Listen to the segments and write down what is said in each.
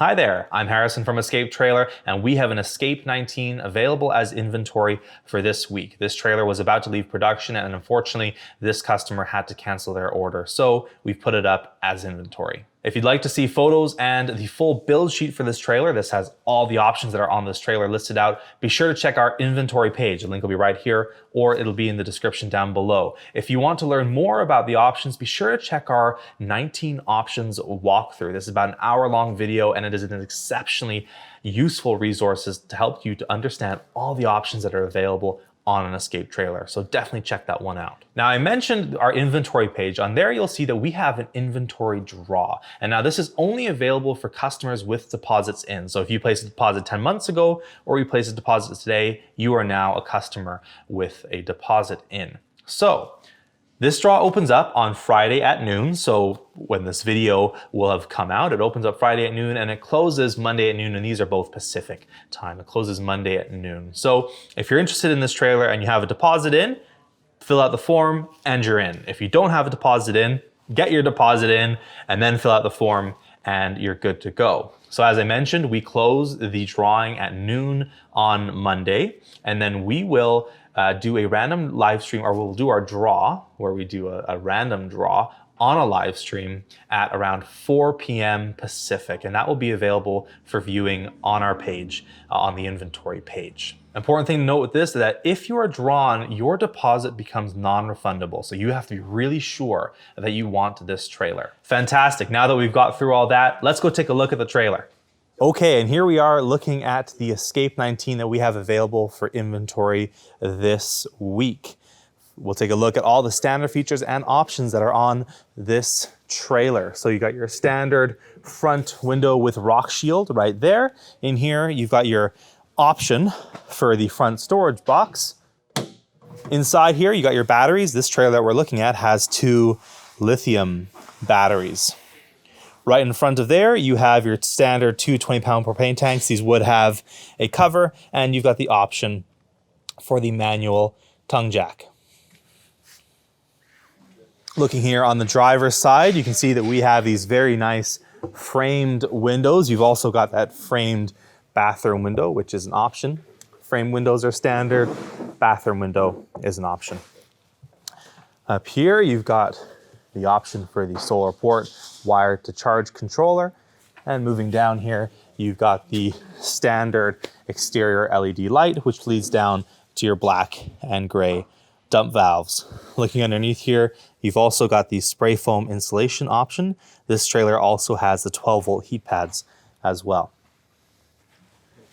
Hi there, I'm Harrison from Escape Trailer, and we have an Escape 19 available as inventory for this week. This trailer was about to leave production, and unfortunately, this customer had to cancel their order, so we've put it up as inventory. If you'd like to see photos and the full build sheet for this trailer, this has all the options that are on this trailer listed out. Be sure to check our inventory page. The link will be right here, or it'll be in the description down below. If you want to learn more about the options, be sure to check our 19 options walkthrough. This is about an hour-long video, and it is an exceptionally useful resource to help you to understand all the options that are available on an Escape trailer. So definitely check that one out. Now, I mentioned our inventory page. On there, you'll see that we have an inventory draw. And now this is only available for customers with deposits in. So if you placed a deposit 10 months ago, or you place a deposit today, you are now a customer with a deposit in. So this draw opens up on Friday at noon. So when this video will have come out, it opens up Friday at noon and it closes Monday at noon. And these are both Pacific time. It closes Monday at noon. So if you're interested in this trailer and you have a deposit in, fill out the form and you're in. If you don't have a deposit in, get your deposit in and then fill out the form and you're good to go. So as I mentioned, we close the drawing at noon on Monday, and then we will do a random live stream, or we'll do our draw where we do a random draw on a live stream at around 4 p.m. Pacific, and that will be available for viewing on our page, on the inventory page. Important thing to note with this is that if you are drawn, your deposit becomes non-refundable. So you have to be really sure that you want this trailer. Fantastic. Now that we've got through all that, let's go take a look at the trailer. Okay, and here we are looking at the Escape 19 that we have available for inventory this week. We'll take a look at all the standard features and options that are on this trailer. So you got your standard front window with rock shield right there. In here, you've got your option for the front storage box. Inside here, you got your batteries. This trailer that we're looking at has 2 lithium batteries. Right in front of there, you have your standard 2 20-pound propane tanks. These would have a cover, and you've got the option for the manual tongue jack. Looking here on the driver's side, you can see that we have these very nice framed windows. You've also got that framed bathroom window, which is an option. Frame windows are standard. Bathroom window is an option. Up here, you've got the option for the solar port wired to charge controller. And moving down here, you've got the standard exterior LED light, which leads down to your black and gray dump valves. Looking underneath here, you've also got the spray foam insulation option. This trailer also has the 12-volt heat pads as well.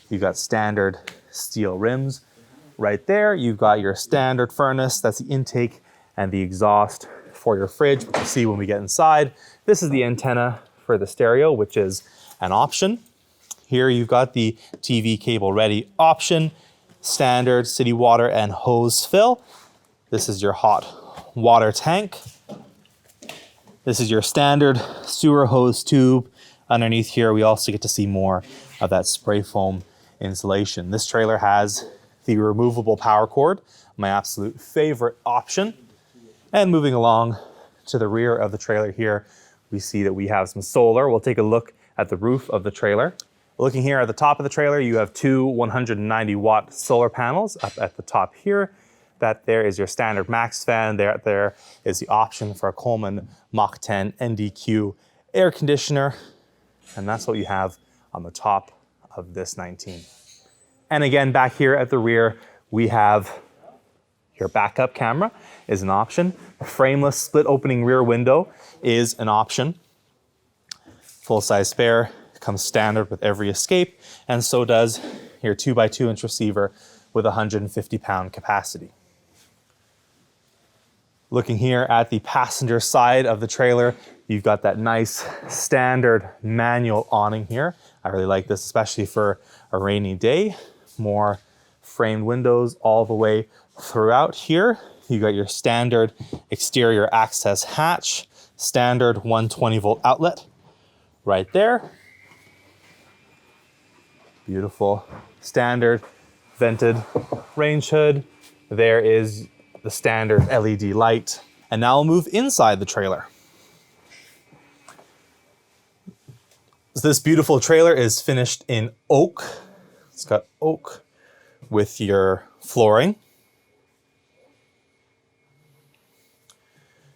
You've got standard steel rims. Right there, you've got your standard furnace. That's the intake and the exhaust for your fridge, which you'll see when we get inside. This is the antenna for the stereo, which is an option. Here you've got the TV cable ready option, standard city water and hose fill. This is your hot water tank. This is your standard sewer hose tube. Underneath here, we also get to see more of that spray foam insulation. This trailer has the removable power cord, my absolute favorite option. And moving along to the rear of the trailer here, we see that we have some solar. We'll take a look at the roof of the trailer. Looking here at the top of the trailer, you have 2 190-watt solar panels up at the top here. That there is your standard max fan. There is the option for a Coleman Mach 10 NDQ air conditioner. And that's what you have on the top of this 19. And again, back here at the rear, we have your backup camera is an option. Frameless split opening rear window is an option. Full-size spare comes standard with every Escape, and so does your 2x2-inch receiver with 150-pound capacity. Looking here at the passenger side of the trailer, you've got that nice standard manual awning here. I really like this, especially for a rainy day. More framed windows all the way throughout here. You got your standard exterior access hatch, standard 120-volt outlet right there. Beautiful standard vented range hood. There is the standard LED light. And now we'll move inside the trailer. So this beautiful trailer is finished in oak. It's got oak with your flooring,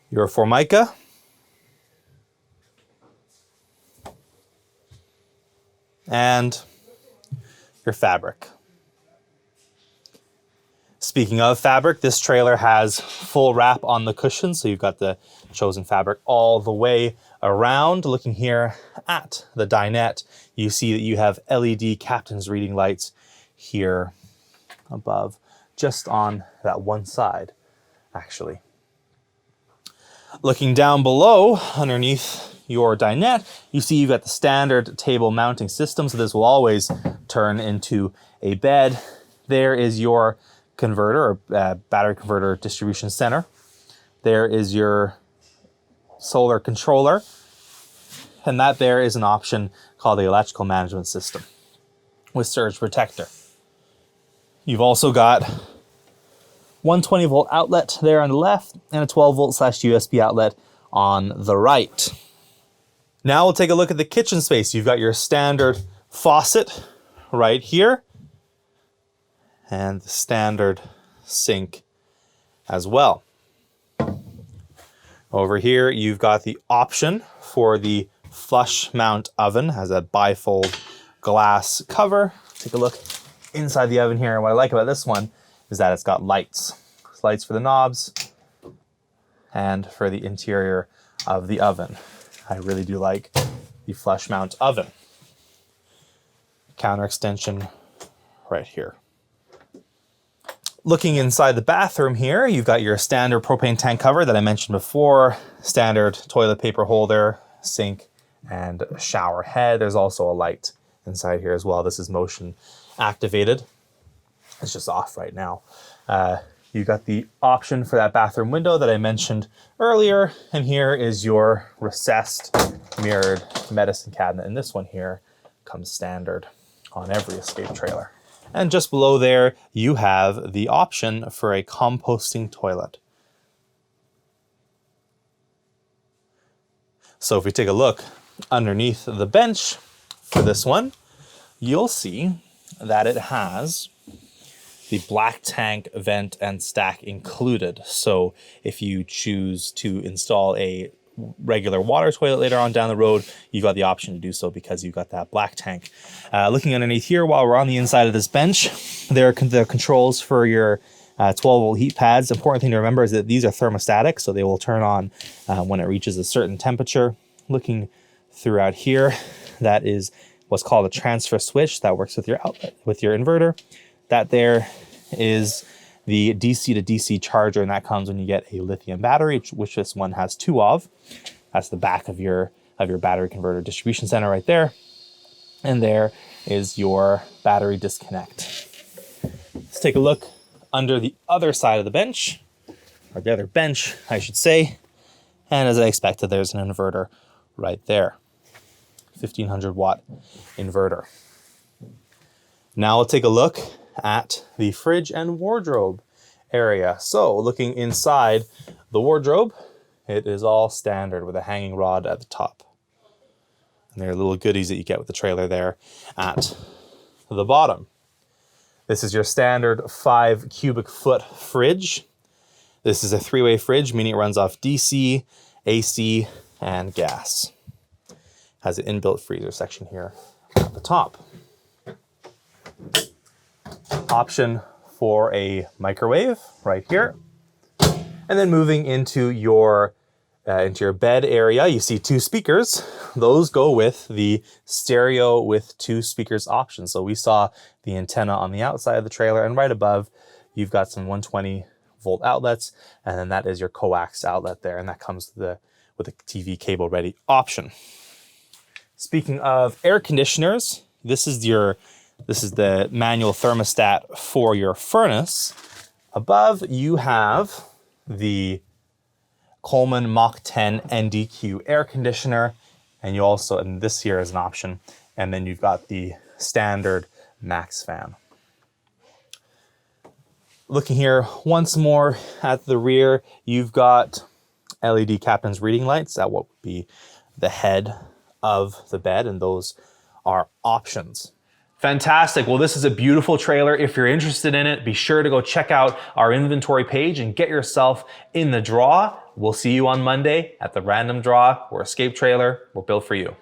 your Formica, and your fabric. Speaking of fabric, this trailer has full wrap on the cushion, so you've got the chosen fabric all the way around. Looking here at the dinette, you see that you have LED captain's reading lights here above, just on that one side, actually. Looking down below, underneath your dinette, you see you've got the standard table mounting system, so this will always turn into a bed. There is your converter or battery converter distribution center. There is your solar controller, and that there is an option called the electrical management system with surge protector. You've also got 120 volt outlet there on the left and a 12 volt / USB outlet on the right. Now we'll take a look at the kitchen space. You've got your standard faucet right here and the standard sink as well. Over here, you've got the option for the flush mount oven. It has a bifold glass cover. Take a look inside the oven here. And what I like about this one is that it's got lights. Lights for the knobs and for the interior of the oven. I really do like the flush mount oven. Counter extension right here. Looking inside the bathroom here, you've got your standard propane tank cover that I mentioned before, standard toilet paper holder, sink, and shower head. There's also a light inside here as well. This is motion activated. It's just off right now. You got the option for that bathroom window that I mentioned earlier, and here is your recessed mirrored medicine cabinet, and this one here comes standard on every Escape trailer. And just below there, you have the option for a composting toilet. So if we take a look underneath the bench for this one, you'll see that it has the black tank vent and stack included. So if you choose to install a regular water toilet later on down the road, you've got the option to do so because you've got that black tank. Looking underneath here, while we're on the inside of this bench, there are the controls for your 12 volt heat pads. The important thing to remember is that these are thermostatic, so they will turn on when it reaches a certain temperature. Looking throughout here, that is what's called a transfer switch that works with your outlet, with your inverter. That there is the DC to DC charger, and that comes when you get a lithium battery, which this one has 2 of. That's the back of your battery converter distribution center right there. And there is your battery disconnect. Let's take a look under the other side of the bench, or the other bench, I should say. And as I expected, there's an inverter right there. 1500 watt inverter. Now we'll take a look at the fridge and wardrobe area. So looking inside the wardrobe, it is all standard with a hanging rod at the top. And there are little goodies that you get with the trailer there at the bottom. This is your standard 5 cubic foot fridge. This is a 3-way fridge, meaning it runs off DC, AC, and gas. Has an inbuilt freezer section here at the top. Option for a microwave right here. And then moving into your bed area, you see 2 speakers. Those go with the stereo with 2 speakers option. So we saw the antenna on the outside of the trailer, and right above, you've got some 120 volt outlets, and then that is your coax outlet there, and that comes with a TV cable ready option. Speaking of air conditioners, this is the manual thermostat for your furnace. Above, you have the Coleman Mach 10 NDQ air conditioner, and you also, and this here is an option, and then you've got the standard max fan. Looking here once more at the rear, you've got LED captain's reading lights at what would be the head of the bed, and those are options. Fantastic. Well, this is a beautiful trailer. If you're interested in it, be sure to go check out our inventory page and get yourself in the draw. We'll see you on Monday at the random draw where Escape Trailer were built for you.